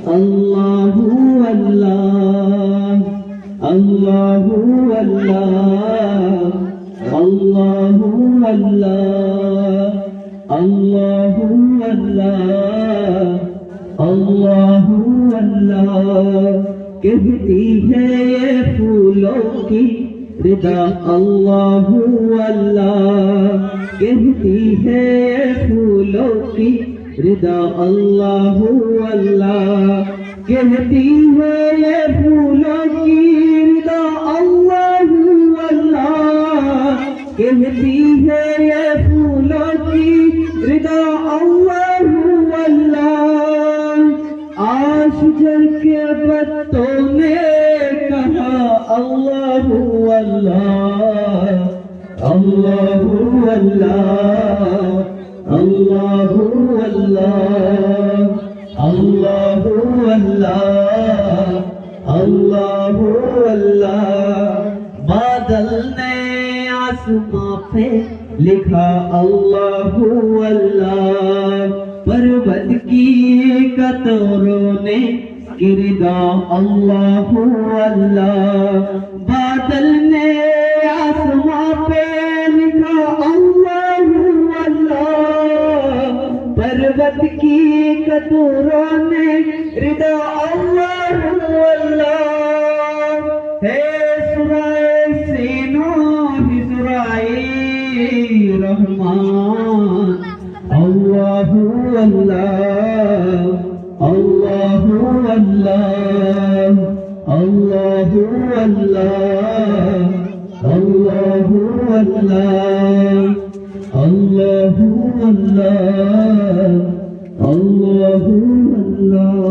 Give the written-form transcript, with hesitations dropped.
Allahu Allah, Allahu Allah, Allahu Allah, Allahu Allah, Allahu Allah. कहती है ये फूलों की रिदा अल्लाहु अल्लाह, कहती है ये फूलों की रिदा अल्लाहु अल्लाह, कहती है ये फूलों की रिदा अल्लाहु अल्लाह, कहती है ये फूलों की रिदा अल्लाहु अल्लाह। आशजर के पत्तों ने कहा अल्लाहु अल्लाह, अल्लाहु अल्लाह, अल्लाहु अल्लाह, अल्लाहु अल्लाह, अल्लाहु अल्लाह। बादल ने आसमां पे लिखा अल्लाहु अल्लाह, पर्वत की कतरों ने किरदा अल्लाहु अल्लाह। बादल ने आसमां पे लिखा अल्लाहु अल्लाह, पर्वत की कतरों ने रिदा अल्लाहु अल्लाह। है सुराए सीनो ही सुराए रहमान अल्लाहु अल्लाह, अल्लाहु अल्लाह, अल्लाहु अल्लाह, अल्लाहु अल्लाह, अल्लाहु अल्लाह, अल्लाहु अल्लाह।